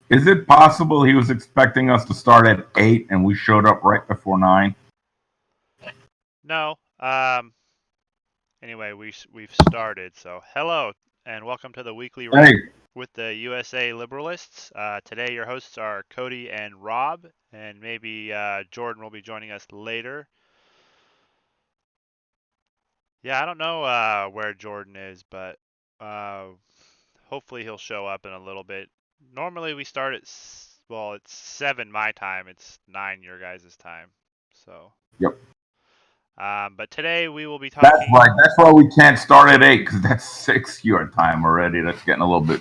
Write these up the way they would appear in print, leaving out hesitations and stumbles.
Is it possible he was expecting us to start at 8 and we showed up right before 9? No. Anyway, we've started. So hello and welcome to the weekly Hey, wrap with the USA Liberalists. Today your hosts are Cody and Rob, and maybe Jordan will be joining us later. Yeah, I don't know where Jordan is, but uh, hopefully he'll show up in a little bit. Normally we start at well, it's 7 my time. It's 9 your guys' time. So, yep. but today we will be That's talking. right. That's why we can't start at 8 because that's 6 your time already. That's getting a little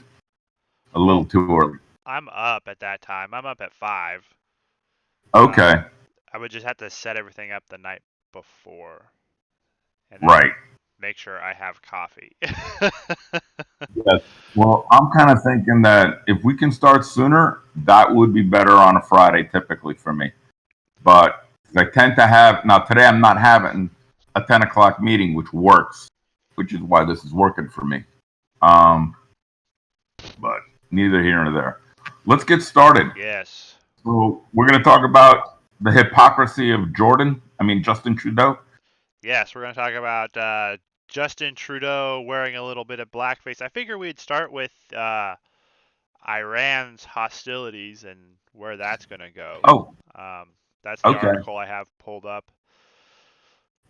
Well, too early. I'm up at that time. I'm up at 5. Okay. I would just have to set everything up the night before, and then Right. make sure I have coffee. Yes. Well, I'm kind of thinking that if we can start sooner, that would be better on a Friday typically for me. But I tend to have, now today I'm not having a 10 o'clock meeting, which works, which is why this is working for me. Um, but neither here nor there. Let's get started. Yes. So we're going to talk about the hypocrisy of Justin Trudeau. Yes, we're going to talk about Justin Trudeau wearing a little bit of blackface. I figure we'd start with Iran's hostilities and where that's going to go. Oh, Um, that's the okay, article I have pulled up.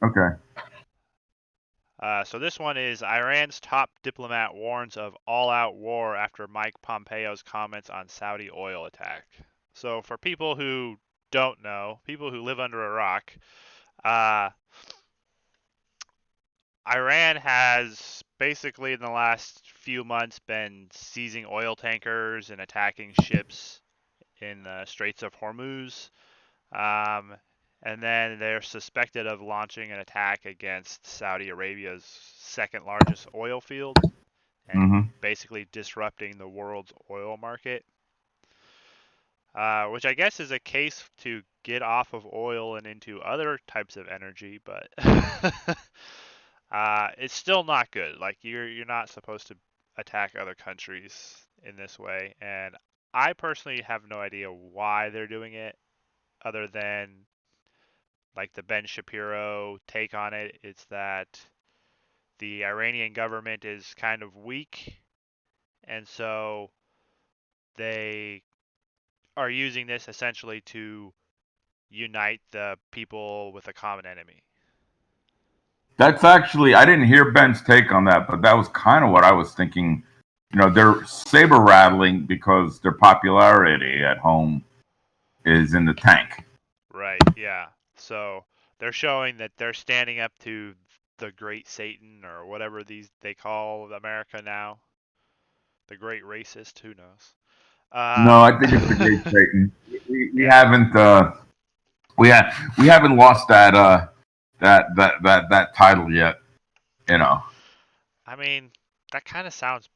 okay. So this one is Iran's top diplomat warns of all-out war after Mike Pompeo's comments on Saudi oil attack. So for people who don't know, people who live under a rock, uh, Iran has basically in the last few months been seizing oil tankers and attacking ships in the Straits of Hormuz. Um, and then they're suspected of launching an attack against Saudi Arabia's second largest oil field and Mm-hmm. basically disrupting the world's oil market, which I guess is a case to get off of oil and into other types of energy, but it's still not good. Like you're not supposed to attack other countries in this way, and I personally have no idea why they're doing it, other than like the Ben Shapiro take on it. It's that the Iranian government is kind of weak, and so they are using this essentially to unite the people with a common enemy. That's actually, I didn't hear Ben's take on that, but that was kind of what I was thinking. They're saber rattling because their popularity at home is in the tank. Right, yeah. So they're showing that they're standing up to the great Satan or whatever these they call America now. The great racist, who knows? No, I think it's the Great Satan. We Yeah. haven't we haven't lost that title yet. You know. I mean, that kind of sounds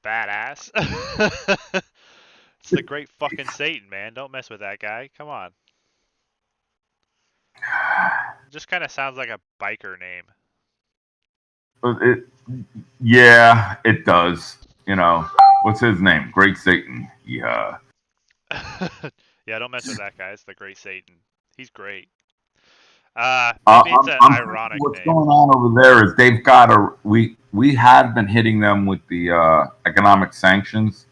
badass. It's the great fucking Satan, man. Don't mess with that guy. Come on. It just kind of sounds like a biker name. It, yeah, it does. What's his name? Great Satan. Yeah. Yeah, don't mess with that guy. It's the great Satan. He's great. Uh, Maybe it's I'm, an I'm thinking ironic what's name. going on over there is they've got a we have been hitting them with the economic sanctions,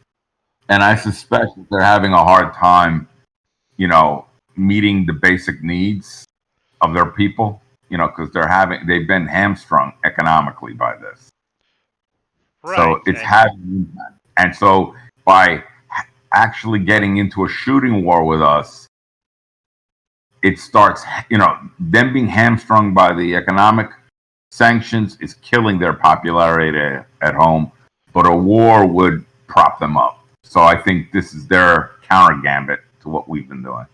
and I Right. suspect that they're having a hard time, you know, meeting the basic needs of their people. Because they've been hamstrung economically by this, Right. so it's And having an impact. And so by actually getting into a shooting war with us, it starts, them being hamstrung by the economic sanctions is killing their popularity at home, but a war would prop them up. So I think this is their counter gambit to what we've been doing.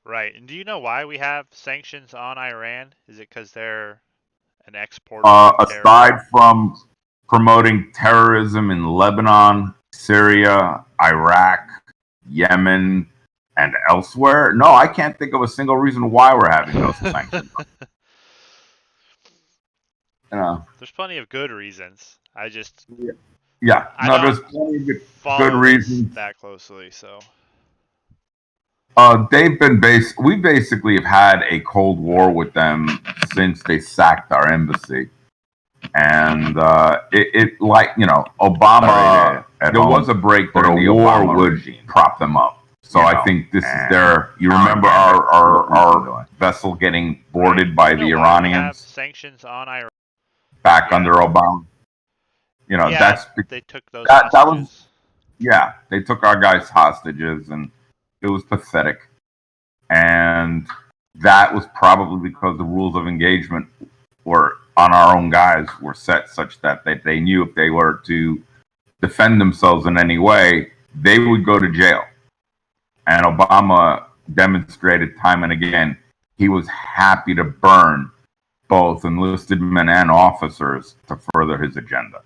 right. And do you know why we have sanctions on Iran? Is it because they're an exporter of Aside terrorism? from promoting terrorism in Lebanon, Syria, Iraq, Yemen, and elsewhere, no, I can't think of a single reason why we're having those sanctions. You know, There's plenty of good reasons. I just yeah. Yeah, I no, don't there's plenty of good follow this reasons. that closely, so We basically have had a Cold War with them since they sacked our embassy. And like, Obama, there was a break during the Obama regime. Prop them up. So I think this is their. You remember our vessel getting boarded by the why we have Iranians sanctions on Iran. back Yeah. under Obama. Yeah, That's they took those that was hostages. they took our guys hostages, and it was pathetic. And that was probably because the rules of engagement were on our own guys were set such that they knew if they were to defend themselves in any way, they would go to jail. And Obama demonstrated time and again he was happy to burn both enlisted men and officers to further his agenda.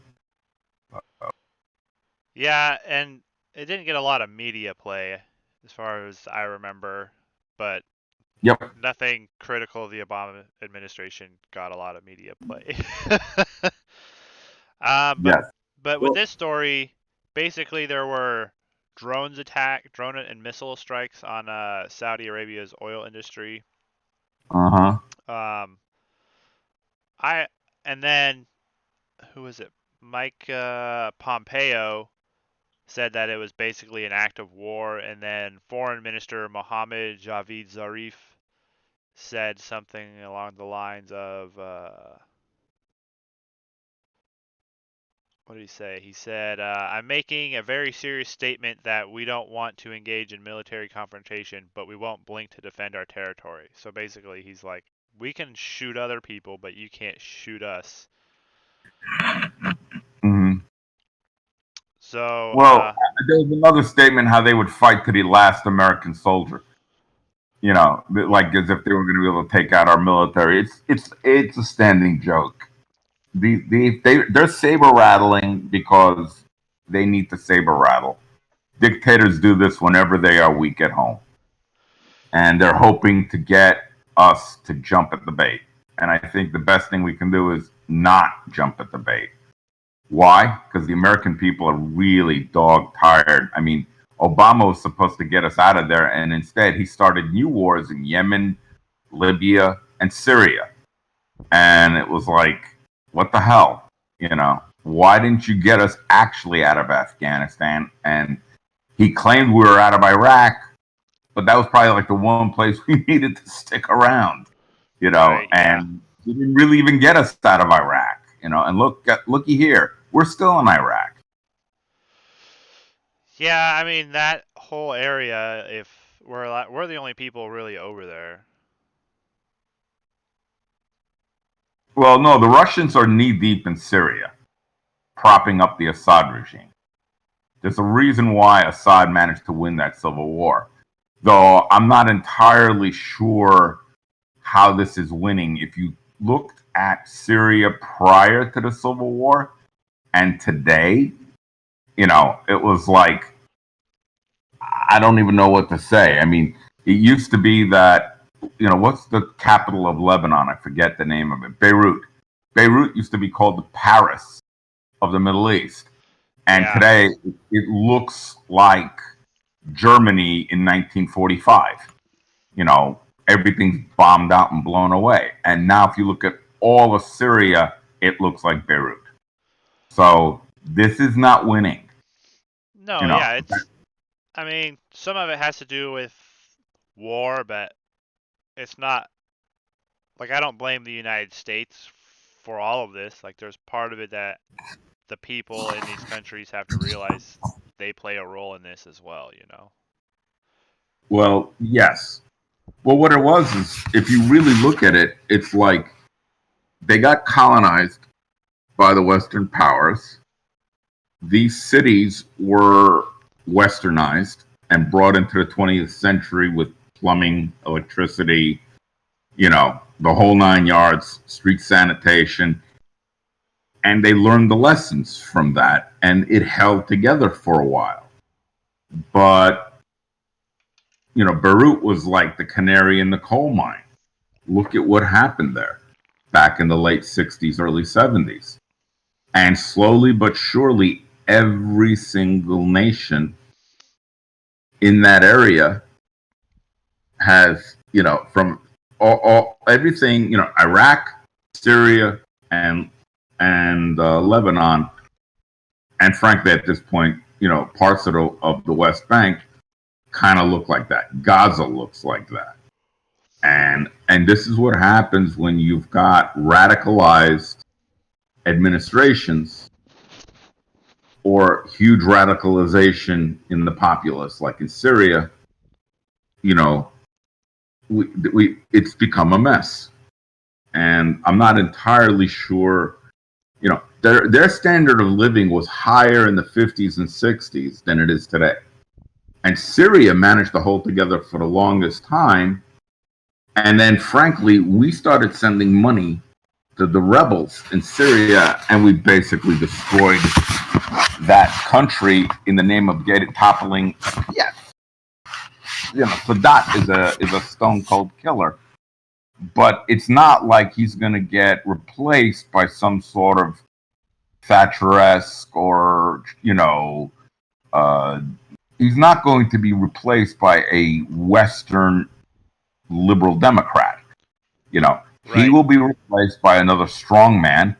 Yeah, and it didn't get a lot of media play, as far as I remember, but Yep. nothing critical of the Obama administration got a lot of media play. uh, but Yes. but with this story, basically there were drone and missile strikes on Saudi Arabia's oil industry. Uh huh. Um, I and then who was it? Mike Pompeo said that it was basically an act of war, and then Foreign Minister Mohammed Javad Zarif said something along the lines of what did he say? He said, "I'm making a very serious statement that we don't want to engage in military confrontation, but we won't blink to defend our territory." So basically, he's like, "We can shoot other people, but you can't shoot us." hmm So, Well, there was another statement how they would fight to the last American soldier. Like as if they were going to be able to take out our military. It's a standing joke. They're saber rattling because they need to saber rattle. Dictators do this whenever they are weak at home, and they're hoping to get us to jump at the bait. And I think the best thing we can do is not jump at the bait. Why? Because the American people are really dog tired. I mean, Obama was supposed to get us out of there, and instead he started new wars in Yemen, Libya, and Syria. And it was like, what the hell? Why didn't you get us actually out of Afghanistan? And he claimed we were out of Iraq, but that was probably like the one place we needed to stick around, right, yeah. and he didn't really even get us out of Iraq, and looky here, we're still in Iraq. Yeah, I mean that whole area. If we're the only people really over there. Well, no, the Russians are knee deep in Syria, propping up the Assad regime. There's a reason why Assad managed to win that civil war, though I'm not entirely sure how this is winning. If you looked at Syria prior to the civil war and today, it was like, I don't even know what to say. I mean, it used to be that, what's the capital of Lebanon? I forget the name of it. Beirut. Beirut used to be called the Paris of the Middle East. And Yeah. today it looks like Germany in 1945. Everything's bombed out and blown away. And now if you look at all of Syria, it looks like Beirut. So this is not winning. No, yeah, it's. I mean, some of it has to do with war, but it's not. Like, I don't blame the United States for all of this. Like, there's part of it that the people in these countries have to realize they play a role in this as well. Well, yes. Well, what it was is, if you really look at it, it's like they got colonized by the Western powers. These cities were westernized and brought into the 20th century with plumbing, electricity, the whole 9 yards, street sanitation. And they learned the lessons from that, and it held together for a while. But, Beirut was like the canary in the coal mine. Look at what happened there back in the late 60s, early 70s. And slowly but surely, every single nation in that area has, from all everything, Iraq, Syria, and Lebanon, and frankly, at this point, parts of the West Bank kind of look like that. Gaza looks like that, and this is what happens when you've got radicalized administrations or huge radicalization in the populace, like in Syria. You know, it's become a mess, and I'm not entirely sure. Their standard of living was higher in the 50s and 60s than it is today, and Syria managed to hold together for the longest time. And then, frankly, we started sending money to the rebels in Syria, and we basically destroyed that country in the name of toppling. Yes, Sadat is a stone cold killer, but it's not like he's going to get replaced by some sort of Thatcher-esque or he's not going to be replaced by a Western liberal Democrat. He Right. will be replaced by another strongman,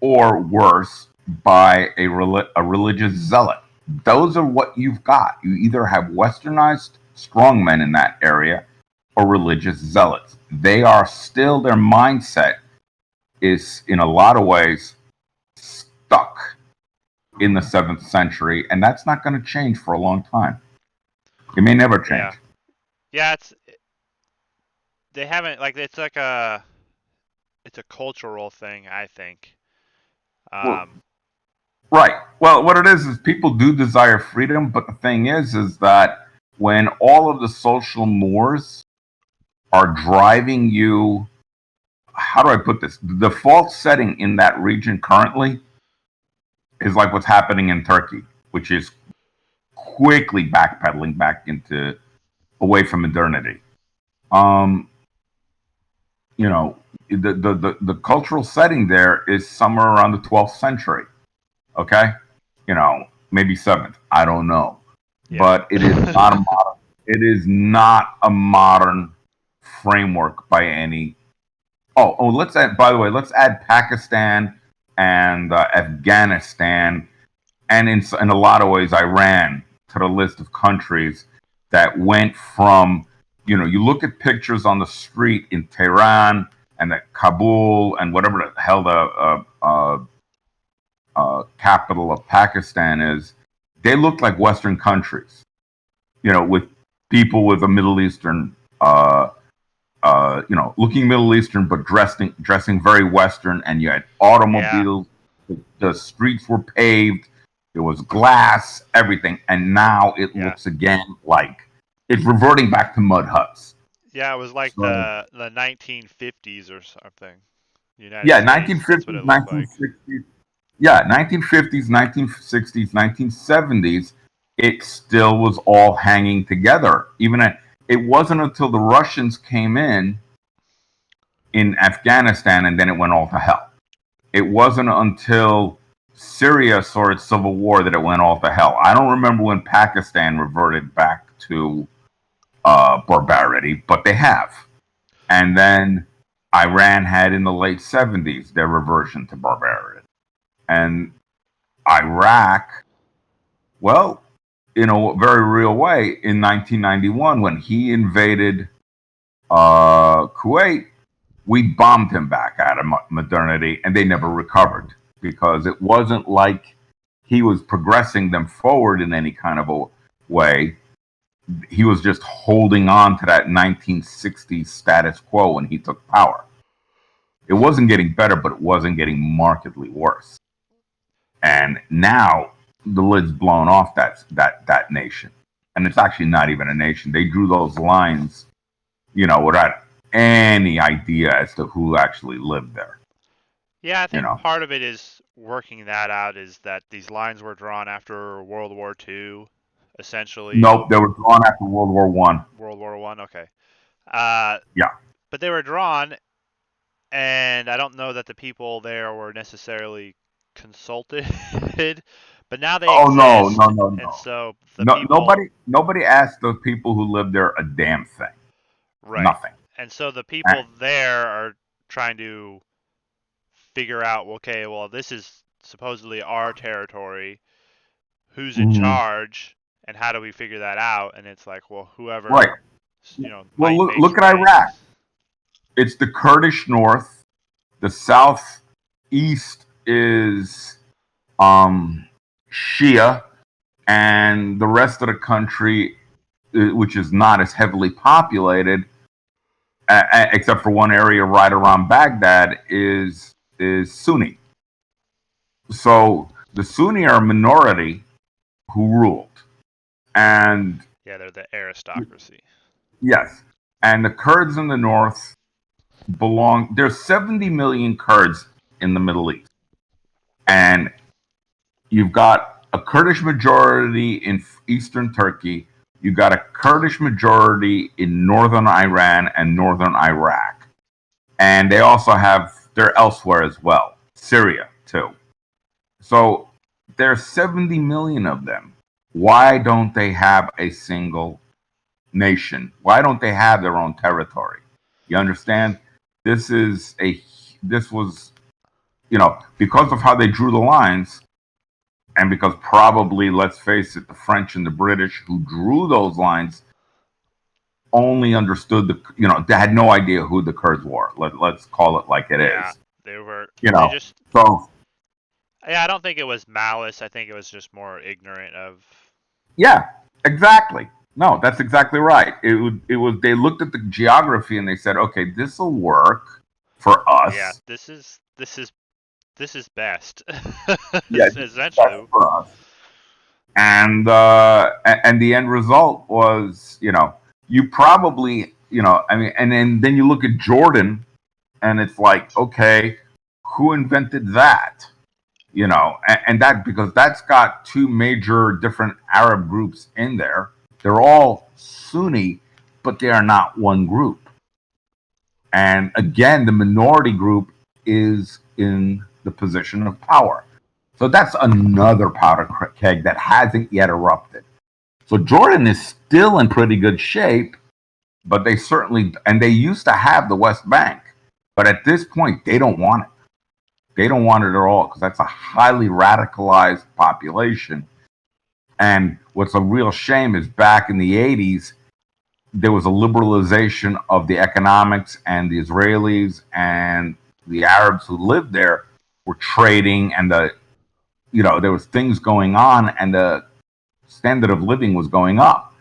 or worse, by a religious zealot. Those are what you've got. You either have westernized strongmen in that area or religious zealots. They are still, their mindset is in a lot of ways stuck in the 7th century, and that's not going to change for a long time. It may never Yeah. change. Yeah, they haven't like it's a cultural thing, I think. Well, Um, right. Well, what it is people do desire freedom, but the thing is that when all of the social mores are driving you, how do I put this? The default setting in that region currently is like what's happening in Turkey, which is quickly backpedaling back into away from modernity. Um, the cultural setting there is somewhere around the 12th century. Okay, maybe 7th. I don't know, yeah. but it is not a modern. It is not a modern framework by any. Oh, let's add. By the way, let's add Pakistan and Afghanistan, and in a lot of ways, Iran to the list of countries that went from. You look at pictures on the street in Tehran and the Kabul and whatever the hell the capital of Pakistan is. They look like Western countries. With people with a Middle Eastern looking Middle Eastern, but dressing very Western, and you had Yeah. automobiles. The streets were paved. There was glass, everything, and now it Yeah. looks again like it's reverting back to mud huts. Yeah, it was like So the 1950s or something. United yeah, States, that's what 1950s, it looked like. 1960s, yeah, 1950s, 1960s, 1970s. It still was all hanging together. It wasn't until the Russians came in Afghanistan, and then it went all to hell. It wasn't until Syria saw its civil war that it went all to hell. I don't remember when Pakistan reverted back to barbarity, but they have. And then Iran had in the late 70s their reversion to barbarity. And Iraq, well, in a very real way, in 1991, when he invaded Kuwait, we bombed him back out of modernity, and they never recovered because it wasn't like he was progressing them forward in any kind of a way. He was just holding on to that 1960s status quo when he took power. It wasn't getting better, but it wasn't getting markedly worse. And now the lid's blown off that nation, and it's actually not even a nation. They drew those lines, without any idea as to who actually lived there. Yeah, I You think know, part of it is working that out is that these lines were drawn after World War II, essentially. nope, they were drawn after World War One. World War One, okay. Uh, Yeah, but they were drawn, and I don't know that the people there were necessarily consulted, But now they Oh no, exist, no, no, and no. so the No, people, nobody asked the people who live there a damn thing. right? Nothing. And so the And- people there are trying to figure out, okay, well, this is supposedly our territory. Who's in Mhm. charge, and how do we figure that out? And it's like, well, Right. whoever, Well, might makes look at right. Iraq. It's the Kurdish north. The southeast is Shia, and the rest of the country, which is not as heavily populated, except for one area right around Baghdad, is Sunni. So the Sunni are a minority who ruled, and Yeah, they're the aristocracy. yes, and the Kurds in the north belong. There's 70 million Kurds in the Middle East, and you've got a Kurdish majority in eastern Turkey. You've got a Kurdish majority in northern Iran and northern Iraq, and they also have they're elsewhere as well, Syria too. So there's 70 million of them. Why don't they have a single nation? Why don't they have their own territory? You understand? This is a this was because of how they drew the lines, and because probably, let's face it, the French and the British who drew those lines only understood they had no idea who the Kurds were. Let's call it like it Yeah, is. they were. You They know, just. so Yeah, I don't think it was malice. I think it was just more ignorant of. yeah, exactly. No, that's exactly right. It was they looked at the geography and they said, okay, this will work for Yeah, us. this is best. Yeah, that's Essentially. for us. And the end result was, you probably, I mean, and then you look at Jordan, and it's like, okay, who invented that? And that because that's got two major different Arab groups in there. They're all Sunni, but they are not one group. And again, the minority group is in the position of power. So that's another powder keg that hasn't yet erupted. So Jordan is still in pretty good shape, but and they used to have the West Bank, but at this point, they don't want it. They don't want it at all because that's a highly radicalized population. And what's a real shame is back in the 80s, there was a liberalization of the economics, and the Israelis and the Arabs who lived there were trading, and there was things going on, and the standard of living was going up.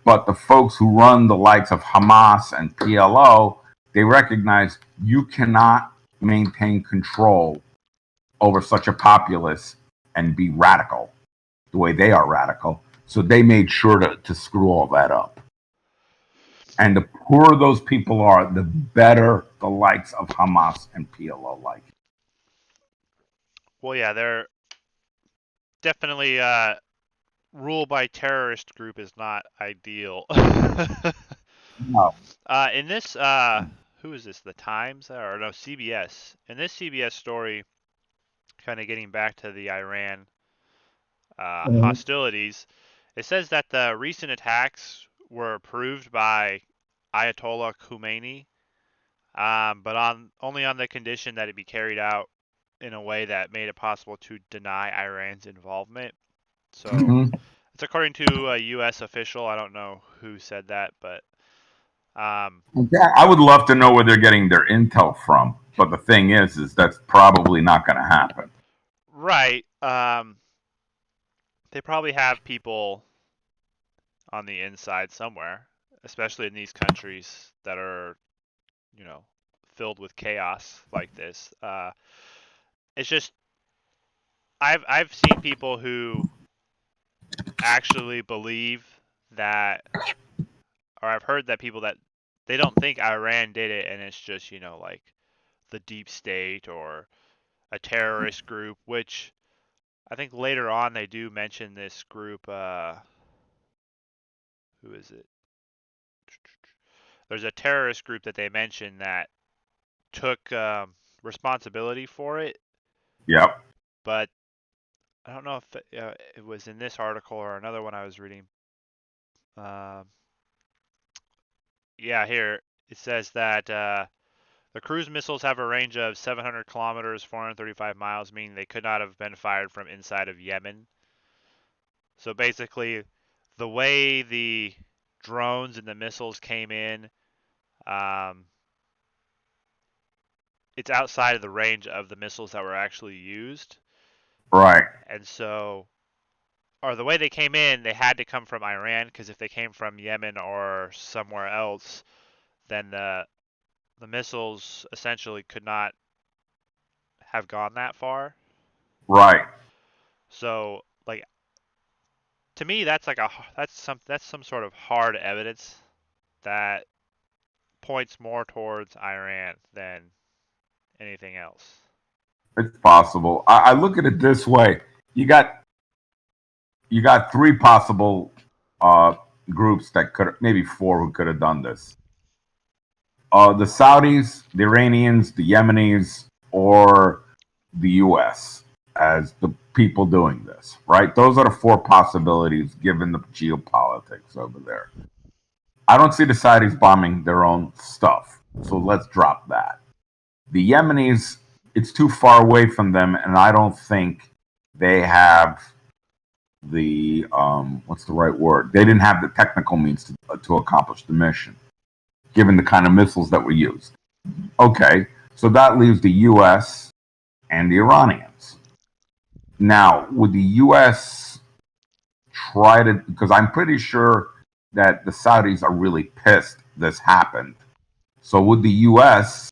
But the folks who run the likes of Hamas and PLO, they recognize you cannot maintain control over such a populace and be radical the way they are radical. So they made sure to screw all that up. And the poorer those people are, the better the likes of Hamas and PLO like. Well, yeah, they're definitely rule by terrorist group is not ideal. No. In this, who is this? The Times or no, CBS? In this CBS story, kind of getting back to the Iran hostilities, it says that the recent attacks were approved by Ayatollah Khomeini, but only on the condition that it be carried out in a way that made it possible to deny Iran's involvement. So Mm-hmm. it's according to a U.S. official. I don't know who said that, but Yeah, I would love to know where they're getting their intel from, but the thing is that's probably not going to happen. right. They probably have people on the inside somewhere, especially in these countries that are, you know, filled with chaos like this. It's just I've seen people who actually believe that, or I've heard that people that they don't think Iran did it, and it's just like the deep state or a terrorist group, which I think later on they do mention this group. Who is it? There's a terrorist group that they mentioned that took responsibility for it, Yep. but I don't know if it was in this article or another one I was reading. Um, yeah, here it says that the cruise missiles have a range of 700 kilometers, 435 miles, meaning they could not have been fired from inside of Yemen. So basically, the way the drones and the missiles came in, um, it's outside of the range of the missiles that were actually used. Right. And so, or the way they came in, they had to come from Iran, because if they came from Yemen or somewhere else, then the missiles essentially could not have gone that far. Right. So, like, to me, that's like that's some sort of hard evidence that points more towards Iran than anything else. It's possible. I look at it this way: you got three possible uh, groups that could, maybe four, who could have done this. The Saudis, the Iranians, the Yemenis, or the U.S. as the people doing this, right? Those are the four possibilities given the geopolitics over there. I don't see the Saudis bombing their own stuff, so let's drop that. The Yemenis, it's too far away from them, and I don't think they have the what's the right word? They didn't have the technical means to accomplish the mission, given the kind of missiles that were used. Okay, so that leaves the U.S. and the Iranians. Now, would the U.S. try to? Because I'm pretty sure that the Saudis are really pissed this happened. So would the U.S.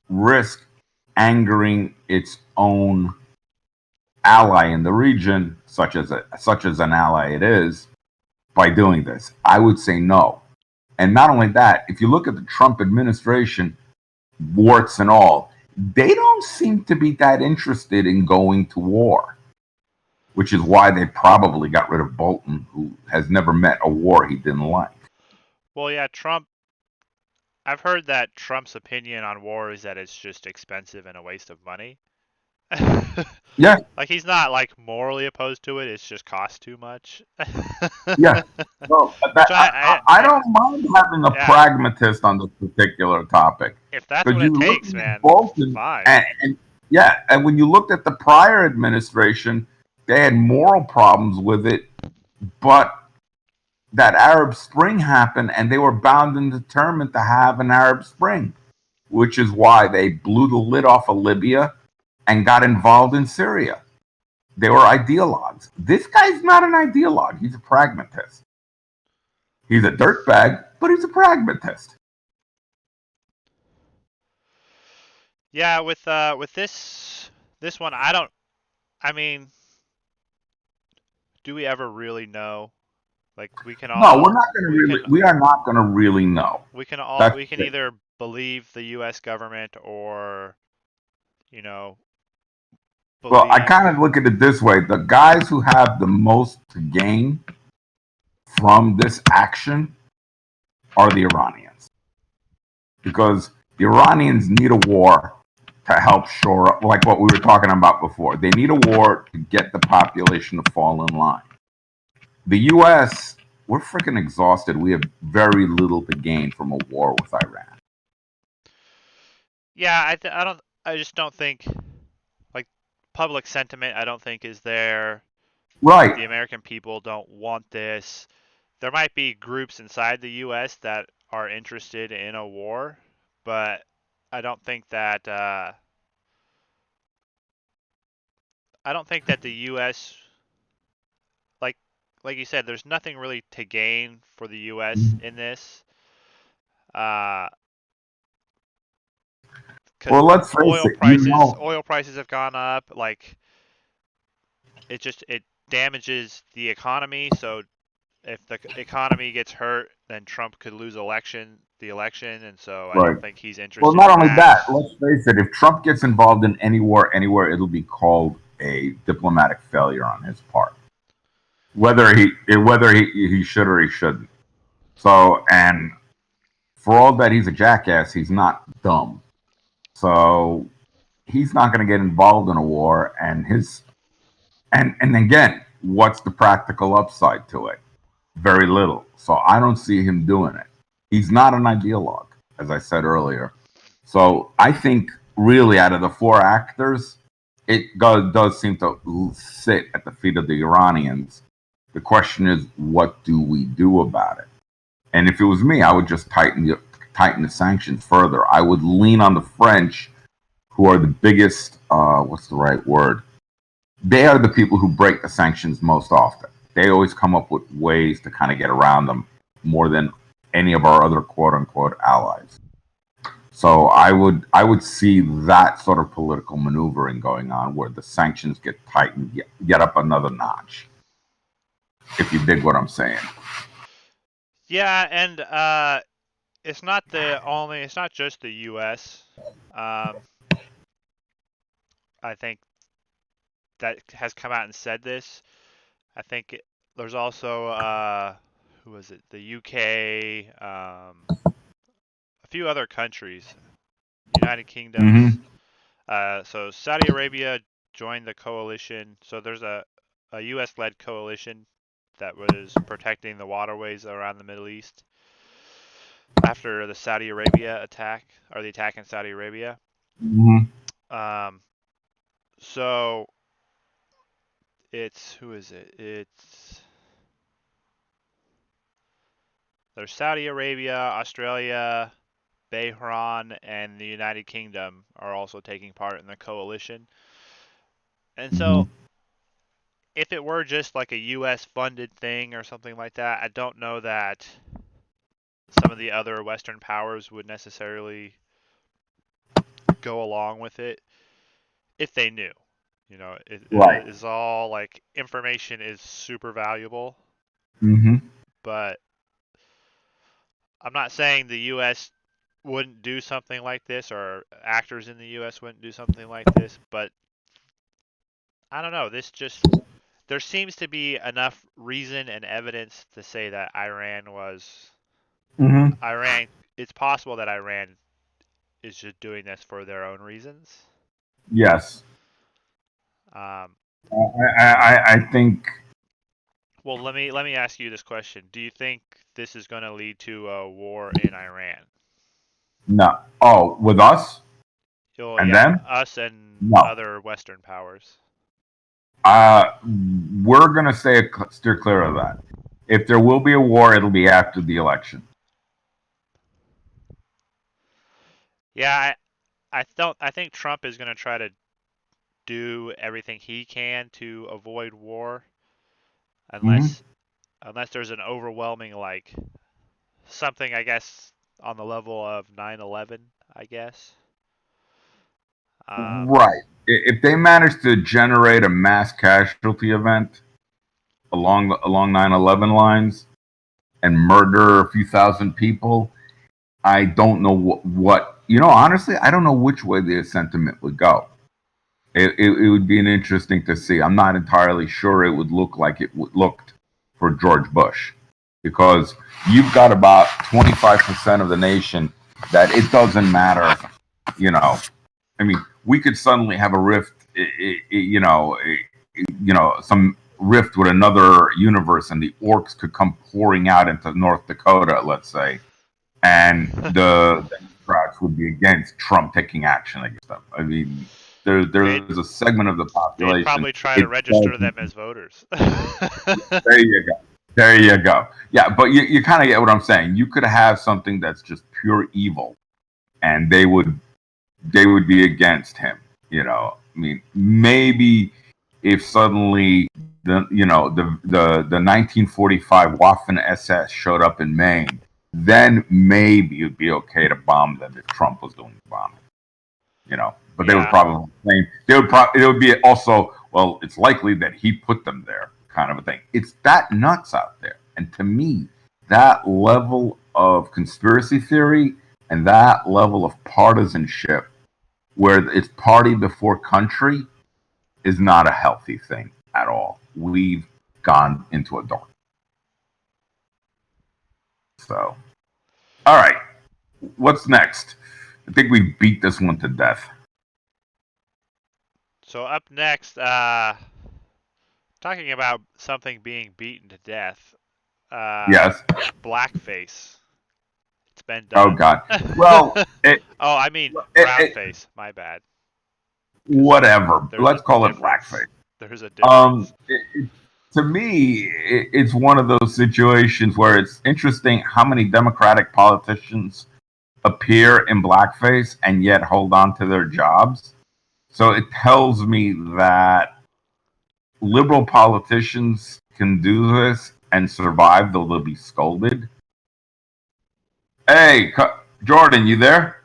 risk angering its own ally in the region, such as an ally it is, by doing this? I would say no. And not only that, if you look at the Trump administration, warts and all, they don't seem to be that interested in going to war, which is why they probably got rid of Bolton, who has never met a war he didn't like. Well, yeah, Trump. I've heard that Trump's opinion on war is that it's just expensive and a waste of money. Yeah, Like, he's not like morally opposed to it; it's just costs too much. yeah. Well, Which I don't mind having a yeah, pragmatist on this particular topic, if that's because what you it look takes, at man, Bolton, fine. and yeah, and when you looked at the prior administration, they had moral problems with it, but that Arab Spring happened, and they were bound and determined to have an Arab Spring, which is why they blew the lid off of Libya and got involved in Syria. They were ideologues. This guy's not an ideologue. He's a pragmatist. He's a dirtbag, but he's a pragmatist. Yeah, with this one, I don't. I mean, do we ever really know? Like, we can No, we're all not going to we really. can We are not going to really know. That's we can it. either believe the U.S. government or, you know, Well, I believe. kind of look at it this way: the guys who have the most to gain from this action are the Iranians, because the Iranians need a war to help shore up, like what we were talking about before. They need a war to get the population to fall in line. The U.S., we're freaking exhausted. We have very little to gain from a war with Iran. Yeah, I don't. I just don't think, like, public sentiment. I don't think is there. Right. The American people don't want this. There might be groups inside the U.S. that are interested in a war, but I don't think that the U.S. like like you said, there's nothing really to gain for the U.S. in this, because Well, let's face it. oil prices have gone up. Like, it damages the economy. So if the economy gets hurt, then Trump could lose the election, and so I Right. don't think he's Well, interested not in only that. that, let's face it. If Trump gets involved in any war anywhere, it'll be called a diplomatic failure on his part, whether he should or he shouldn't. So, and for all that he's a jackass, he's not dumb. So he's not going to get involved in a war, and his And again, what's the practical upside to it? Very little. So I don't see him doing it. He's not an ideologue, as I said earlier. So I think really out of the four actors, it does seem to sit at the feet of the Iranians. The question is, what do we do about it? And if it was me, I would just tighten the sanctions further. I would lean on the French, who are the biggest. What's the right word? They are the people who break the sanctions most often. They always come up with ways to kind of get around them more than any of our other quote unquote allies. So I would see that sort of political maneuvering going on where the sanctions get tightened, get up another notch. If you dig what I'm saying. Yeah, and it's not just the U.S. Um, I think that has come out and said this. I think there's also who was it? The UK, a few other countries, United Kingdoms. Mm-hmm. So Saudi Arabia joined the coalition. So there's a U.S.-led coalition that was protecting the waterways around the Middle East after the Saudi Arabia attack, or the attack in Saudi Arabia. Mm-hmm. Um, so it's who is it? There's Saudi Arabia, Australia, Bahrain, and the United Kingdom are also taking part in the coalition. And Mm-hmm. so if it were just like a US funded thing or something like that, I don't know that some of the other Western powers would necessarily go along with it if they knew. You know, Right. it is all like information is super valuable, Mm-hmm. but I'm not saying the US wouldn't do something like this or actors in the US wouldn't do something like this, but I don't know. There seems to be enough reason and evidence to say that Mm-hmm. Iran, it's possible that Iran is just doing this for their own reasons. Yes. Um, I think well, let me ask you this question: do you think this is going to lead to a war in Iran? no. Oh, with us Oh and yeah, them? us and No. other Western powers. Uh, we're gonna steer clear of that. If there will be a war, it'll be after the election. Yeah, I think Trump is going to try to do everything he can to avoid war, Mm-hmm. unless there's an overwhelming like something, I guess, on the level of 9/11, I guess. Um, Right. If they manage to generate a mass casualty event along 9/11 lines and murder a few thousand people, I don't know what you know. Honestly, I don't know which way the sentiment would go. It would be an interesting to see. I'm not entirely sure it would look like looked for George Bush, because you've got about 25% of the nation that it doesn't matter. You know, I mean, we could suddenly have a rift. Some rift with another universe, and the orcs could come pouring out into North Dakota, let's say, and the Democrats would be against Trump taking action against them. I mean, they'd there's a segment of the they'd population. probably try to It register them doesn't. as voters. There you go. There you go. Yeah, but you kind of get what I'm saying. You could have something that's just pure evil, and they would be against him. I mean, maybe if suddenly the 1945 Waffen SS showed up in Maine, then maybe it'd be okay to bomb them if Trump was doing the bombing. But they would Yeah, probably claim it would be also, well, it's likely that he put them there, kind of a thing. It's that nuts out there, and to me, that level of conspiracy theory and that level of partisanship, where it's party before country, is not a healthy thing at all. We've gone into a dark. So, all right, what's next? I think we beat this one to death. so up next, talking about something being beaten to death. Yes. Blackface. It's been Oh done. God. Well, Oh, I mean brown it face. My bad. Because whatever. there's a Let's call it difference. blackface. There's a difference. To me, it's one of those situations where it's interesting how many Democratic politicians appear in blackface and yet hold on to their jobs. So it tells me that liberal politicians can do this and survive, though they'll be scolded. Hey, Jordan, you there?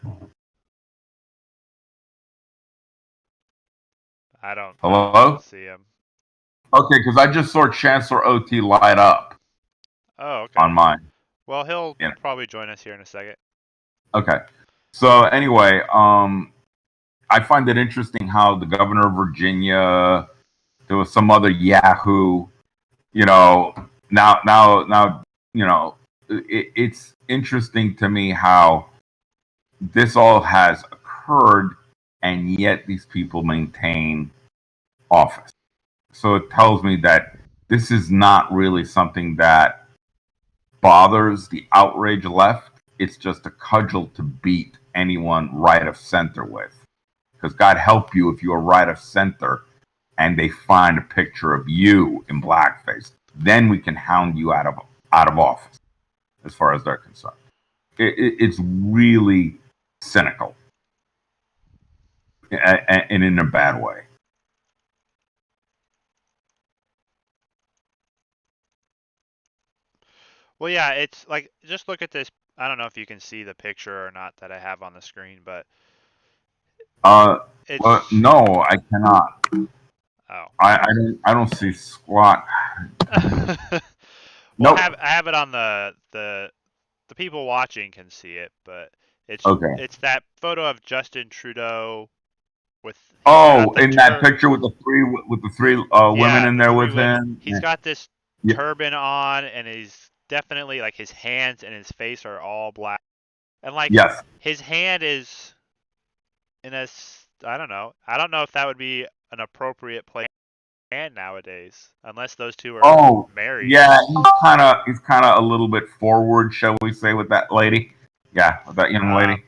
I don't Hello? see him. Okay, because I just saw Chancellor OT light up Oh, okay. on mine. Well, he'll Yeah. probably join us here in a second. Okay. So anyway, I find it interesting how the governor of Virginia, there was some other Yahoo, you know, now, it's interesting to me how this all has occurred, and yet these people maintain office. So it tells me that this is not really something that bothers the outrage left. It's just a cudgel to beat anyone right of center with. Because God help you if you're right of center and they find a picture of you in blackface. Then we can hound you out of office, as far as they're concerned. It's really cynical, and in a bad way. Well, yeah, it's like just look at this. I don't know if you can see the picture or not that I have on the screen, but Uh, it's no, I cannot. oh. I don't see squat. Well, Nope. I have it on the people watching can see it, but Okay. it's that photo of Justin Trudeau with he's got Oh, the in that picture with the three women yeah, in the there three with women. him. He's got this Yeah. turban on, and he's definitely like his hands and his face are all black, and like Yes. his hand is in a I don't know if that would be an appropriate place hand nowadays, unless those two are Oh, married. yeah. He's kind of a little bit forward, shall we say, with that lady. Yeah, with that young lady.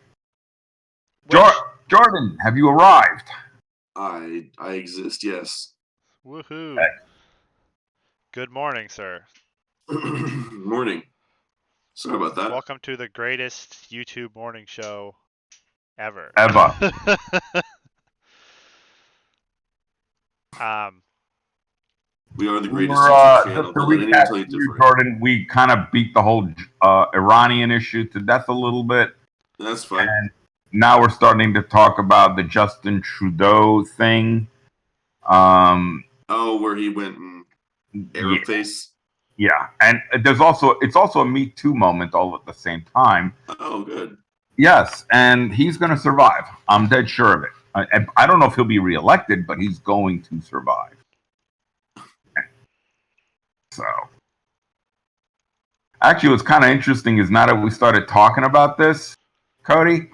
Which Jordan, have you arrived? I exist, yes. woohoo! Good morning, sir. Morning. Sorry about that. Welcome to the greatest YouTube morning show ever. Eva. um, We are the greatest YouTube Just channel. to Don't let anyone recap tell you for you, different. Jordan, we kind of beat the whole Iranian issue to death a little bit. That's fine. And now we're starting to talk about the Justin Trudeau thing. Oh, where he went in Yeah, Arab face? yeah. And it's also a Me Too moment all at the same time. Oh, good. Yes, and he's going to survive. I'm dead sure of it. I don't know if he'll be reelected, but he's going to survive. So, actually, what's kind of interesting is now that we started talking about this, Cody,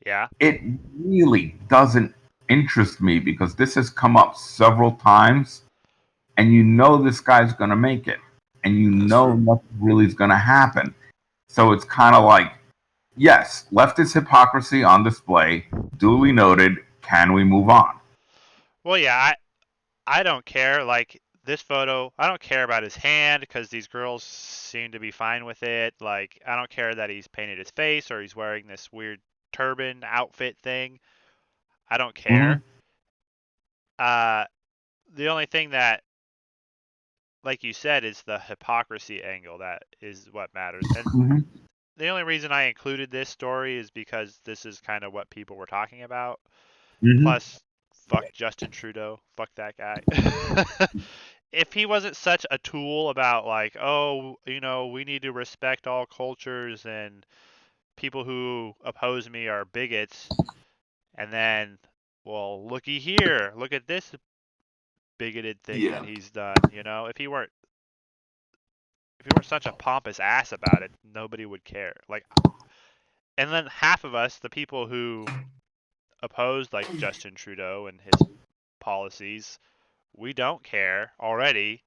yeah. it really doesn't interest me because this has come up several times, and you know this guy's going to make it, and you That's know true. nothing really is going to happen. So it's kind of like, yes, leftist hypocrisy on display, duly noted. Can we move on? Well, yeah. I don't care. Like this photo, I don't care about his hand because these girls seem to be fine with it. Like I don't care that he's painted his face or he's wearing this weird turban outfit thing. I don't care. Mm-hmm. Uh, the only thing that, like you said, is the hypocrisy angle. That is what matters. And Mm-hmm. the only reason I included this story is because this is kind of what people were talking about. Mm-hmm. Plus, fuck Justin Trudeau. Fuck that guy. If he wasn't such a tool about like, oh, we need to respect all cultures and people who oppose me are bigots, and then, well, looky here, look at this bigoted thing that Yeah. he's done. If he weren't such a pompous ass about it, nobody would care. Like, and then half of us, the people who opposed like Justin Trudeau and his policies, we don't care already,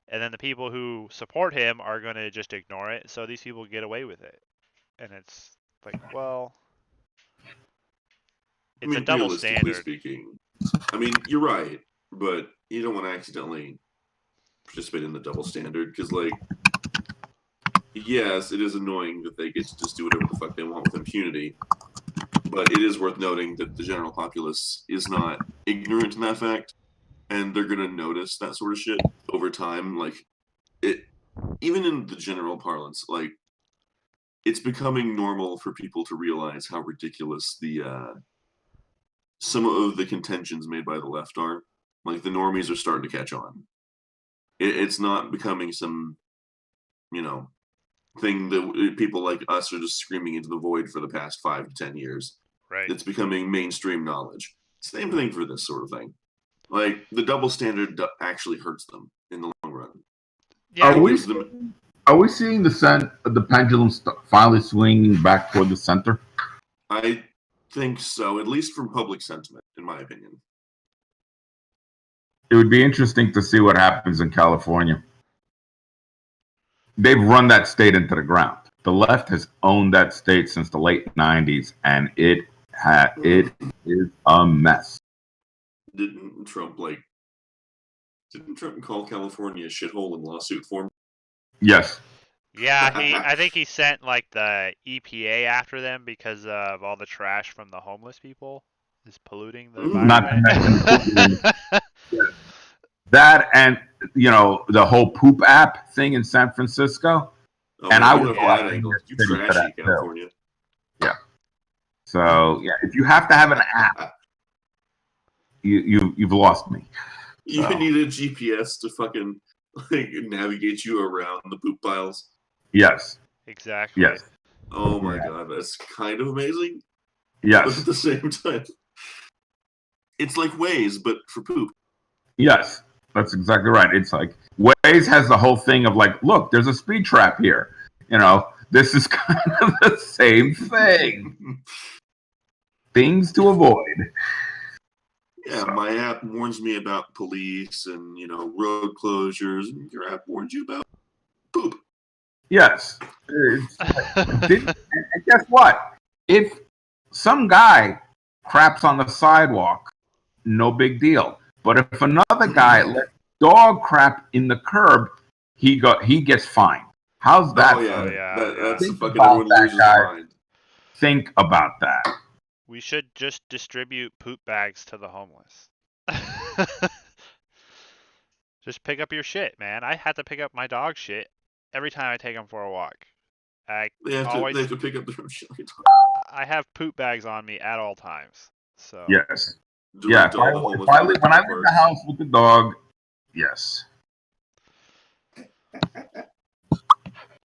and then the people who support him are going to just ignore it, so these people get away with it. And it's like, well, I it's a mean, double realistically standard. speaking, I mean, you're right, but you don't want to accidentally participate in the double standard because, like, yes, it is annoying that they get to just do whatever the fuck they want with impunity, but it is worth noting that the general populace is not ignorant in that fact, and they're gonna notice that sort of shit over time. Like it, even in the general parlance, like it's becoming normal for people to realize how ridiculous the some of the contentions made by the left are. Like the normies are starting to catch on. It's not becoming some, you know, thing that people like us are just screaming into the void for the past 5 to 10 years. Right. It's becoming mainstream knowledge. Same thing for this sort of thing. Like the double standard actually hurts them in the long run. Yeah. Are we gives them- seeing, are we seeing the pendulum finally swinging back toward the center? I think so, at least from public sentiment, in my opinion. It would be interesting to see what happens in California. They've run that state into the ground. The left has owned that state since the late '90s, and it is a mess. Didn't Trump call California a shithole in lawsuit form? Yes. Yeah, I think he sent like the EPA after them because of all the trash from the homeless people is polluting the Not to environment. mention that, and the whole poop app thing in San Francisco. Oh, And I I was was that watching angle. this You city for trashy that, too. California. Yeah. So yeah, if you have to have an app, you've lost me. You So. need a GPS to fucking like navigate you around the poop piles. Yes. Exactly. Yes. Oh my Yeah. god, that's kind of amazing. But Yes. at the same time, it's like Waze, but for poop. Yes. That's exactly right. It's like Waze has the whole thing of like, look, there's a speed trap here. This is kind of the same thing. Things to avoid. Yeah, So. my app warns me about police and road closures, and your app warns you about poop. Yes. And guess what? If some guy craps on the sidewalk, no big deal. But if another guy lets dog crap in the curb, he gets fined. How's that? Oh yeah, yeah. that's the Think fucking about everyone that, loses guys. their mind. Think about that. We should just distribute poop bags to the homeless. Just pick up your shit, man. I had to pick up my dog shit every time I take him for a walk. They have to pick up their own shit. I have poop bags on me at all times. So Yes. Direct Yeah. all the homeless When I people leave to the parks. house with the dog, yes.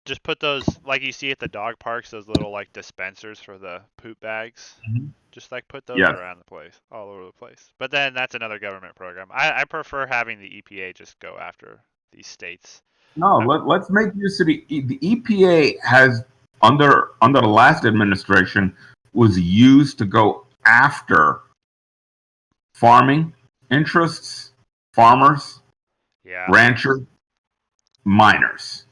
just put those like you see at the dog parks, those little like dispensers for the poop bags. Mm-hmm. Just like put those Yeah. around the place, all over the place. But then that's another government program. I prefer having the EPA just go after these states. No, let's make use of the EPA has under the last administration was used to go after farming interests, farmers, Yeah. ranchers, miners,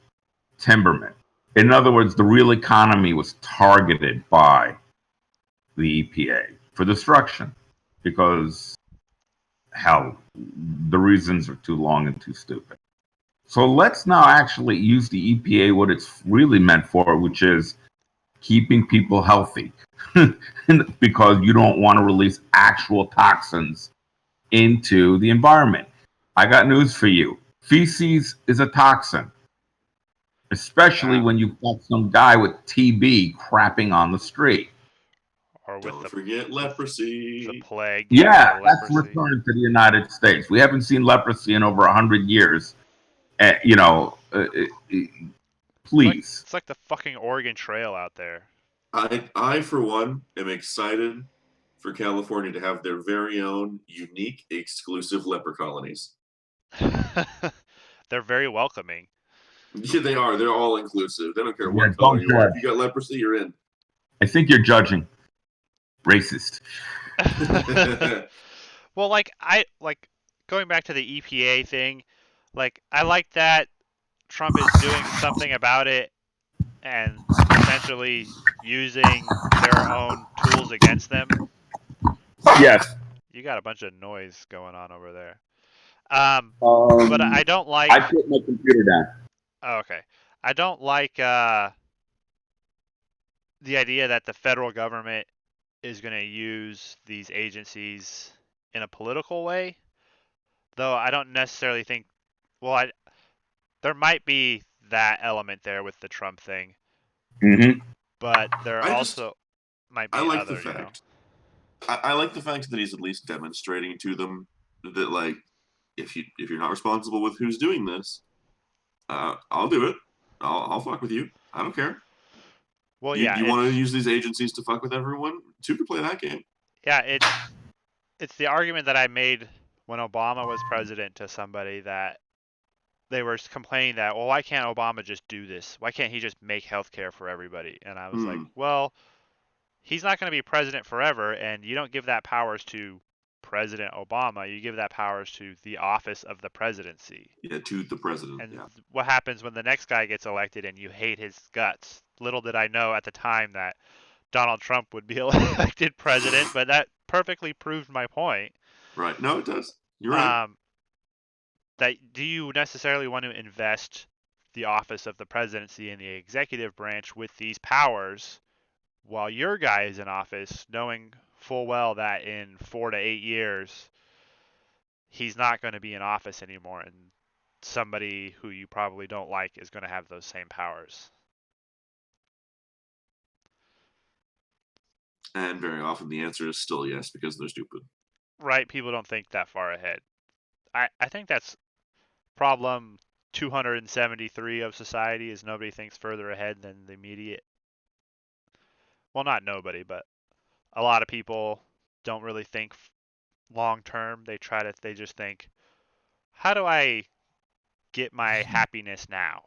timbermen. In other words, the real economy was targeted by the EPA for destruction because, hell, the reasons are too long and too stupid. So let's now actually use the EPA what it's really meant for, which is keeping people healthy because you don't want to release actual toxins into the environment. I got news for you. Feces is a toxin, especially when you've got some guy with TB crapping on the street. Or with Don't forget leprosy. the plague. Yeah, the that's leprosy. returned to the United States. We haven't seen leprosy in over 100 years. Please. It's like the fucking Oregon Trail out there. I for one am excited for California to have their very own unique, exclusive leper colonies. They're very welcoming. Yeah, they are. They're all inclusive. They don't care Yeah, what color don't you are. judge. If you got leprosy, you're in. I think you're judging. Racist. Well, going back to the EPA thing, like I like that Trump is doing something about it and essentially using their own tools against them. Yes. You got a bunch of noise going on over there. But I don't like. I put my computer down. Oh, okay. I don't like the idea that the federal government is going to use these agencies in a political way. Though I don't necessarily think. Well, there might be that element there with the Trump thing, Mm-hmm. but there I just also might I be like the other, fact. I like the fact that he's at least demonstrating to them that, like, if you're not responsible with who's doing this, I'll do it. I'll fuck with you. I don't care. Well, You yeah, you want to use these agencies to fuck with everyone? Two can play that game. yeah, it's the argument that I made when Obama was president to somebody that they were complaining that, well, why can't Obama just do this? Why can't he just make healthcare for everybody? And I was like, well, he's not going to be president forever, and you don't give that powers to President Obama. You give that powers to the office of the presidency. Yeah, to the president. And Yeah. what happens when the next guy gets elected and you hate his guts? Little did I know at the time that Donald Trump would be elected president, but that perfectly proved my point. Right. No, it does. You're right. That do you necessarily want to invest the office of the presidency in the executive branch with these powers while your guy is in office, knowing full well that in 4 to 8 years he's not going to be in office anymore, and somebody who you probably don't like is going to have those same powers. And very often the answer is still yes, because they're stupid. Right? People don't think that far ahead. I think that's problem 273 of society, is nobody thinks further ahead than the immediate. Well, not nobody, but a lot of people don't really think long term. They just think, how do I get my happiness now?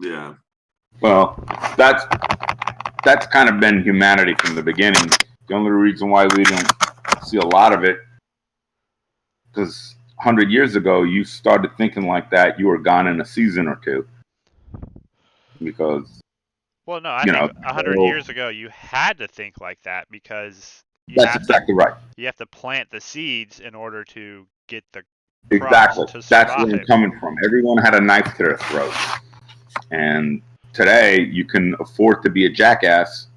Yeah. Well, that's kind of been humanity from the beginning. The only reason why we don't see a lot of it, because 100 years ago, you started thinking like that, you were gone in a season or two. Because, Well, no, I you think know, 100 years ago you had to think like that because that's exactly right. you have to plant the seeds in order to get the Exactly. crops to That's where I'm survive. coming from. Everyone had a knife to their throat. And today, you can afford to be a jackass.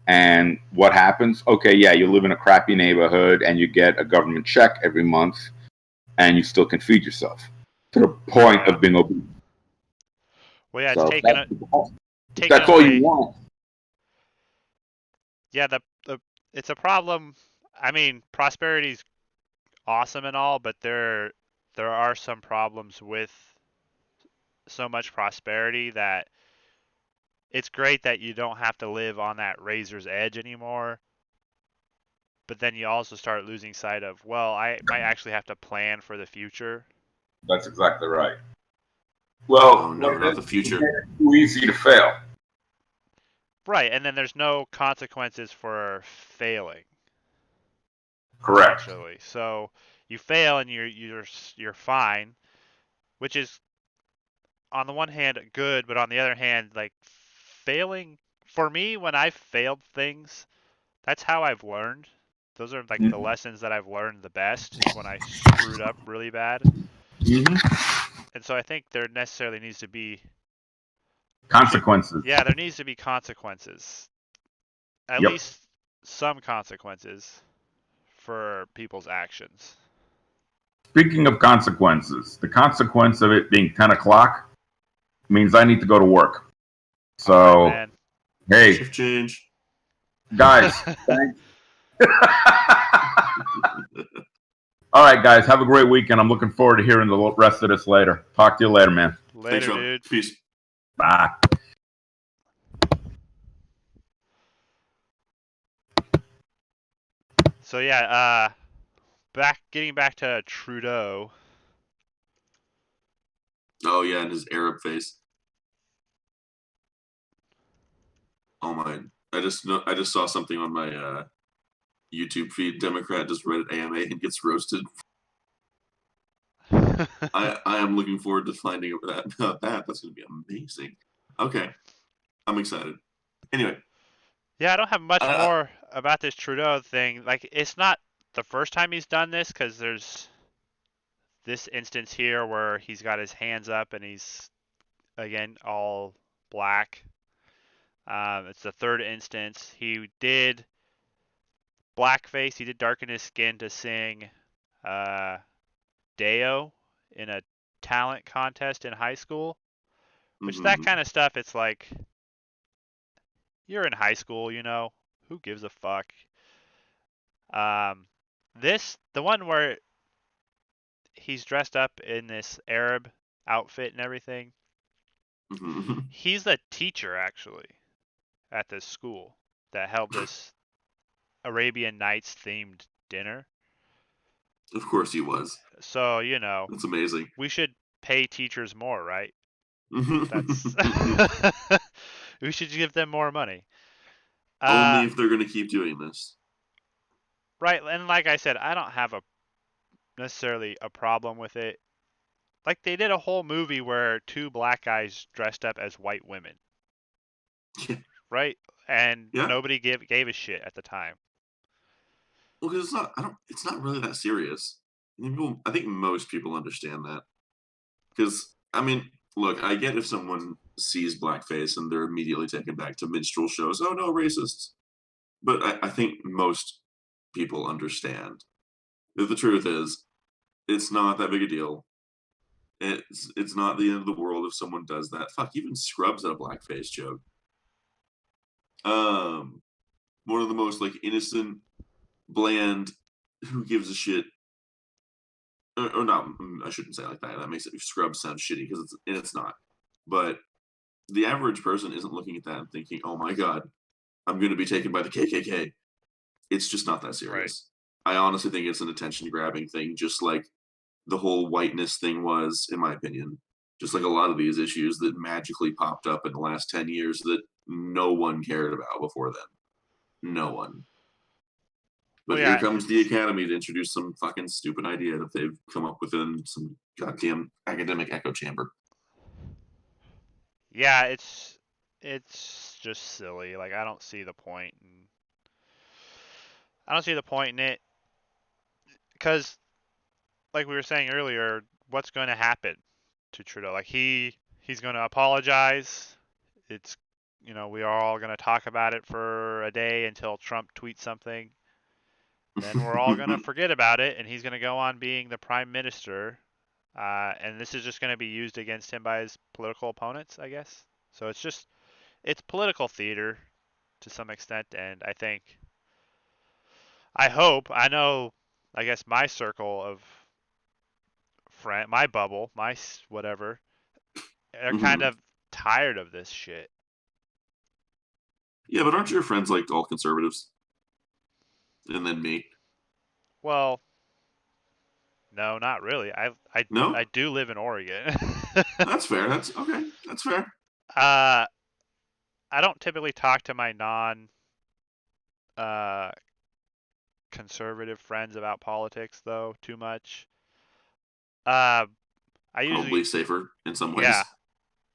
And what happens? Okay, yeah, you live in a crappy neighborhood and you get a government check every month and you still can feed yourself to the point of being obese. Well, yeah, So taken that's all away. you want. Yeah, it's a problem. I mean, prosperity's awesome and all, but there are some problems with so much prosperity that it's great that you don't have to live on that razor's edge anymore. But then you also start losing sight of, well, I might actually have to plan for the future. That's exactly right. Well, Oh no, not the future. It's too easy to fail. Right, and then there's no consequences for failing. Correct. Essentially. So you fail and you're fine, which is on the one hand good, but on the other hand, like failing for me when I've failed things, that's how I've learned. Those are like the lessons that I've learned the best, is when I screwed up really bad. And so I think there necessarily needs to be consequences. Yeah, there needs to be consequences. At least some consequences for people's actions. Speaking of consequences, the consequence of it being 10 o'clock means I need to go to work. So, right, hey, shift change. Guys, thanks. All right, guys, have a great weekend. I'm looking forward to hearing the rest of this later. Talk to you later, man. Later, Thanks, dude. Peace. Bye. So yeah, getting back to Trudeau. Oh yeah, and his Arab face. Oh my! I just saw something on my YouTube feed. Democrat just read at AMA and gets roasted. I am looking forward to finding out about that. That's going to be amazing. Okay, I'm excited. Anyway, Yeah, I don't have much uh, more about this Trudeau thing. Like, it's not the first time he's done this, because there's this instance here where he's got his hands up and he's, again, all black. It's the third instance. He did blackface. He did darken his skin to sing Deo in a talent contest in high school. Which, that kind of stuff, it's like, you're in high school, who gives a fuck? The one where he's dressed up in this Arab outfit and everything, he's the teacher, actually, at this school that held this Arabian Nights themed dinner. Of course he was. So, That's amazing. we should pay teachers more, right? That's we should give them more money. Only if they're going to keep doing this. Right, and like I said, I don't have necessarily a problem with it. Like, they did a whole movie where two black guys dressed up as white women. Yeah. Right? And Yeah. nobody gave a shit at the time. Well, because it's not really that serious. I think most people understand that. Because, I mean, look, I get if someone sees blackface and they're immediately taken back to minstrel shows. Oh, no, racists. But I think most people understand. The truth is, it's not that big a deal. It's not the end of the world if someone does that. Fuck, even Scrubs had a blackface joke. One of the most, like, innocent, bland, who gives a shit, or not, I shouldn't say it like that. That makes it Scrubs sound shitty, because it's not. But the average person isn't looking at that and thinking, oh my god, I'm going to be taken by the KKK. It's just not that serious. Right. I honestly think it's an attention-grabbing thing, just like the whole whiteness thing was, in my opinion. Just like a lot of these issues that magically popped up in the last 10 years that no one cared about before then. No one. But here comes the Academy to introduce some fucking stupid idea that they've come up with in some goddamn academic echo chamber. Yeah, it's just silly. Like, I don't see the point in it, because, like we were saying earlier, what's going to happen to Trudeau? Like, he's going to apologize. It's, we are all going to talk about it for a day until Trump tweets something. Then we're all going to forget about it, and he's going to go on being the prime minister. And this is just going to be used against him by his political opponents, I guess. So it's political theater to some extent, and I guess my circle of my bubble, my whatever, are kind of tired of this shit. Yeah, but aren't your friends like all conservatives? And then me? Well, no, not really. I do live in Oregon. That's fair. That's okay. That's fair. I don't typically talk to my conservative friends about politics, though, too much. I usually probably safer in some ways. Yeah.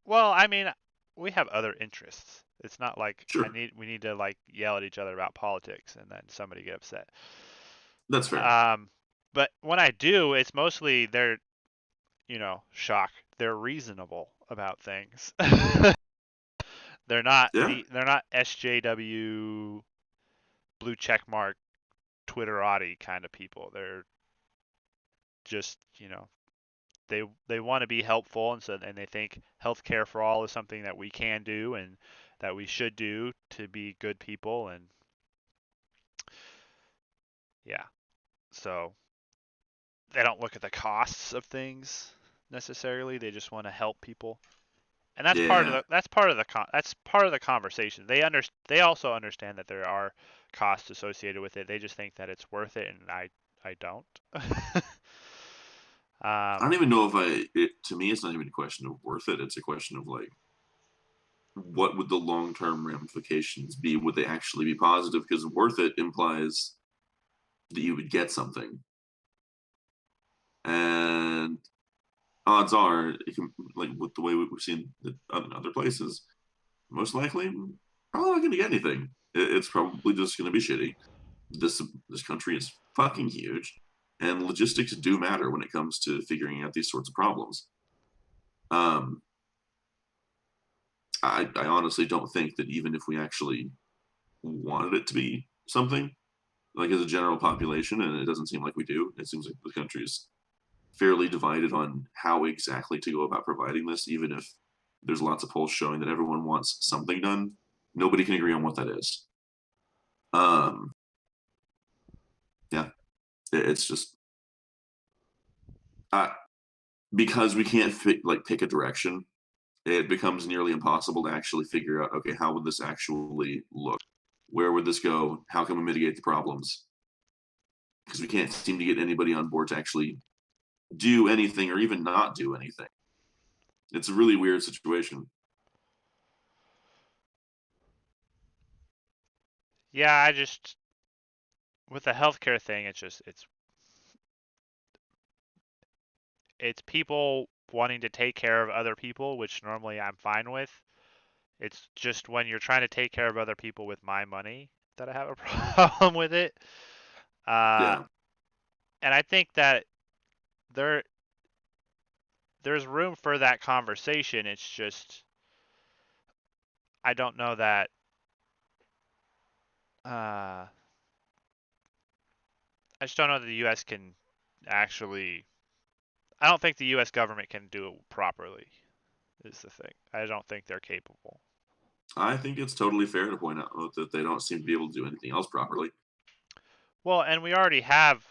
Well, I mean, we have other interests. It's not like sure. we need to like yell at each other about politics and then somebody get upset. That's fair. But when I do, it's mostly they're, shock. They're reasonable about things. They're not they're not SJW blue check mark Twitterati kind of people. They're just, they want to be helpful, and they think healthcare for all is something that we can do and that we should do to be good people, and yeah. So they don't look at the costs of things necessarily. They just want to help people. And that's part of the conversation. They also understand that there are costs associated with it. They just think that it's worth it, and I don't. I don't even know if to me, it's not even a question of worth it. It's a question of like, what would the long-term ramifications be? Would they actually be positive? Because worth it implies that you would get something. And odds are, it can, like with the way we've seen in other places, most likely probably not going to get anything. It's probably just going to be shitty. This country is fucking huge, and logistics do matter when it comes to figuring out these sorts of problems. I honestly don't think that even if we actually wanted it to be something, like as a general population, and it doesn't seem like we do, it seems like the country is fairly divided on how exactly to go about providing this, even if there's lots of polls showing that everyone wants something done. Nobody can agree on what that is. Yeah, it's just because we can't pick a direction. It becomes nearly impossible to actually figure out, okay, how would this actually look? Where would this go? How can we mitigate the problems? Because we can't seem to get anybody on board to actually do anything or even not do anything. It's a really weird situation. Yeah, I just with the healthcare thing, it's people wanting to take care of other people, which normally I'm fine with. It's just when you're trying to take care of other people with my money that I have a problem with it. Uh, Yeah. and I think that there there's room for that conversation. It's just I don't know that I just don't know that the U.S. can actually. I don't think the U.S. government can do it properly. Is the thing. I don't think they're capable. I think it's totally fair to point out that they don't seem to be able to do anything else properly. Well, and we already have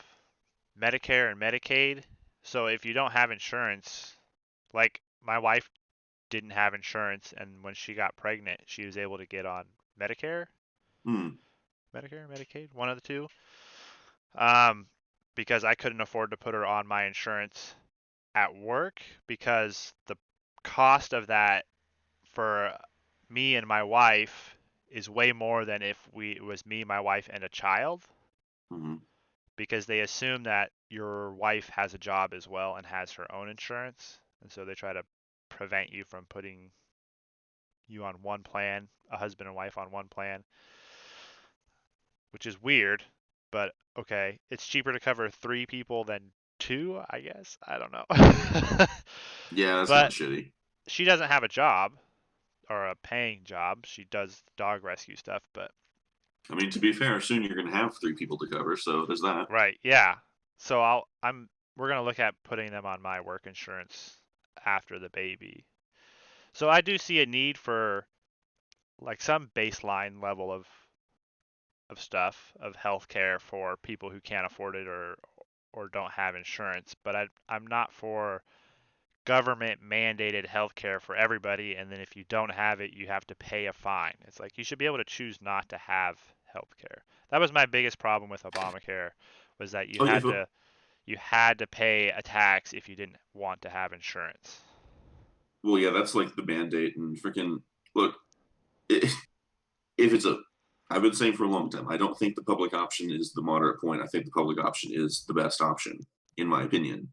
Medicare and Medicaid. So if you don't have insurance, like my wife didn't have insurance, and when she got pregnant, she was able to get on Medicare, Hmm. Medicare, Medicaid, one of the two. Um, because I couldn't afford to put her on my insurance at work because the cost of that for me and my wife is way more than if it was me, my wife, and a child. Mm-hmm. Because they assume that your wife has a job as well and has her own insurance, and so they try to prevent you from putting you on one plan, a husband and wife on one plan, which is weird, but okay. It's cheaper to cover 3 people than 2, I guess. I don't know. Yeah, that's kind of But shitty. she doesn't have a job or a paying job. She does dog rescue stuff, but I mean, to be fair, soon you're going to have 3 people to cover, so there's that. right, yeah. So we're gonna look at putting them on my work insurance after the baby. So I do see a need for like some baseline level of stuff of healthcare for people who can't afford it or don't have insurance. But I'm not for government mandated healthcare for everybody, and then if you don't have it, you have to pay a fine. It's like you should be able to choose not to have healthcare. That was my biggest problem with Obamacare, was that Oh yeah, you had to pay a tax if you didn't want to have insurance. well yeah, that's like the mandate and freaking look. If it's a, I've been saying for a long time, I don't think the public option is the moderate point. I think the public option is the best option, in my opinion.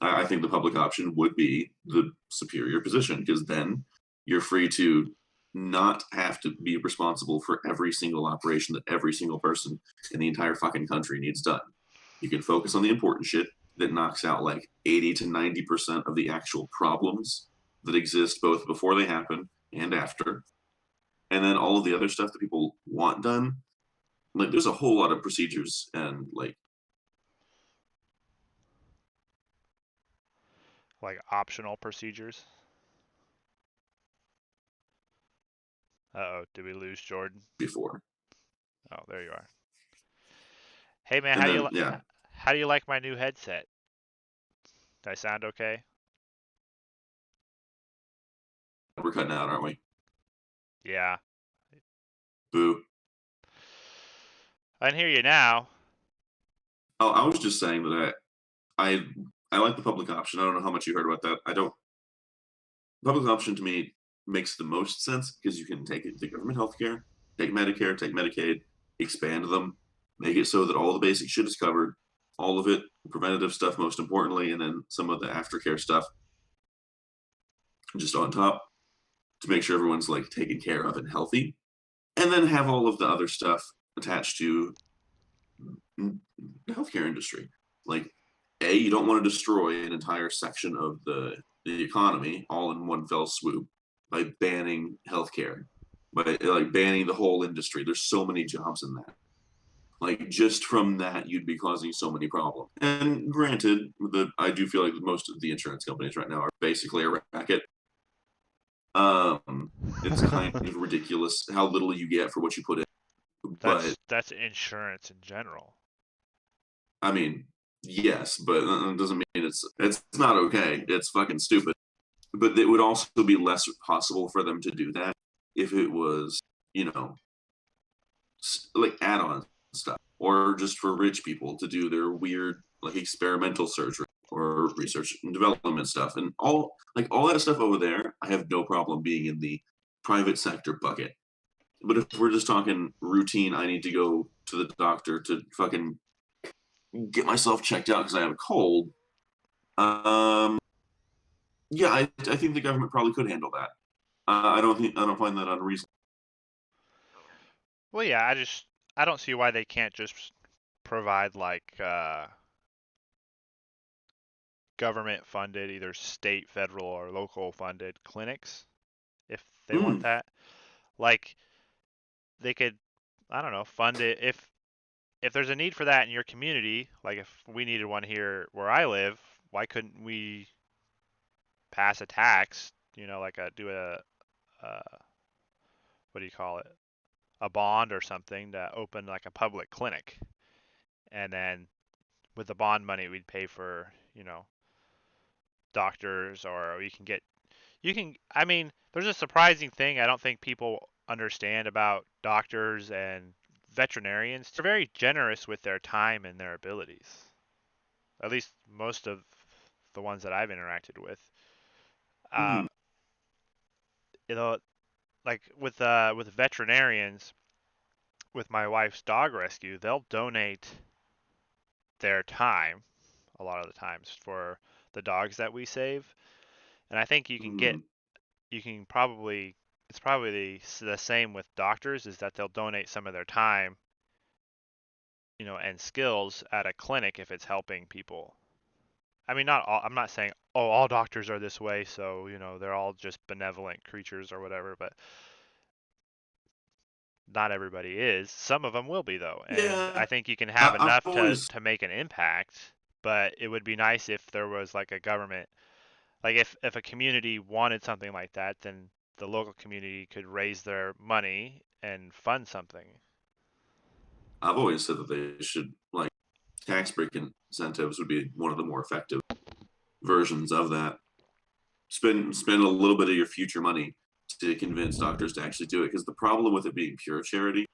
I think the public option would be the superior position because then you're free to not have to be responsible for every single operation that every single person in the entire fucking country needs done. You can focus on the important shit that knocks out like 80 to 90% of the actual problems that exist both before they happen and after. And then all of the other stuff that people want done, like there's a whole lot of procedures and like Like optional procedures. Uh-oh, did we lose Jordan? before. Oh, there you are. Hey man, And then yeah, how do you like my new headset? Do I sound okay? we're cutting out, aren't we? Yeah. Boo. I can hear you now. Oh, I was just saying that I like the public option. I don't know how much you heard about that. I don't. Public option to me makes the most sense because you can take it to government healthcare, take Medicare, take Medicaid, expand them, make it so that all the basic shit is covered, all of it, preventative stuff most importantly, and then some of the aftercare stuff just on top to make sure everyone's like taken care of and healthy, and then have all of the other stuff attached to the healthcare industry. Like, you don't want to destroy an entire section of the economy all in one fell swoop by banning healthcare, by like banning the whole industry. There's so many jobs in that. Like, just from that, you'd be causing so many problems. And granted, I do feel like most of the insurance companies right now are basically a racket. It's kind of ridiculous how little you get for what you put in. But that's insurance in general. I mean, yes, but it doesn't mean it's not okay. It's fucking stupid. But it would also be less possible for them to do that if it was, like add-on stuff, or just for rich people to do their weird like experimental surgery or research and development stuff, and all that stuff over there. I have no problem being in the private sector bucket. But if we're just talking routine, I need to go to the doctor to fucking get myself checked out because I have a cold. Yeah, I think the government probably could handle that. I don't find that unreasonable. Well, yeah, I don't see why they can't just provide like government funded, either state, federal, or local funded clinics if they want that. Like, they could, I don't know, fund it if there's a need for that in your community. Like, if we needed one here where I live, why couldn't we pass a tax? Like do a what do you call it? A bond or something to open like a public clinic, and then with the bond money we'd pay for doctors, or I mean, there's a surprising thing I don't think people understand about doctors and veterinarians. They're very generous with their time and their abilities, at least most of the ones that I've interacted with. You know, like with veterinarians, with my wife's dog rescue, they'll donate their time a lot of the times for the dogs that we save. And I think it's probably the same with doctors, is that they'll donate some of their time, and skills at a clinic if it's helping people. I mean, not all, I'm not saying, oh, all doctors are this way, so, they're all just benevolent creatures or whatever, but not everybody is. Some of them will be, though. And Yeah, I think you can have I've enough always to make an impact, but it would be nice if there was like a government, like if a community wanted something like that, then the local community could raise their money and fund something. I've always said that they should, like, tax break incentives would be one of the more effective versions of that. Spend a little bit of your future money to convince doctors to actually do it, because the problem with it being pure charity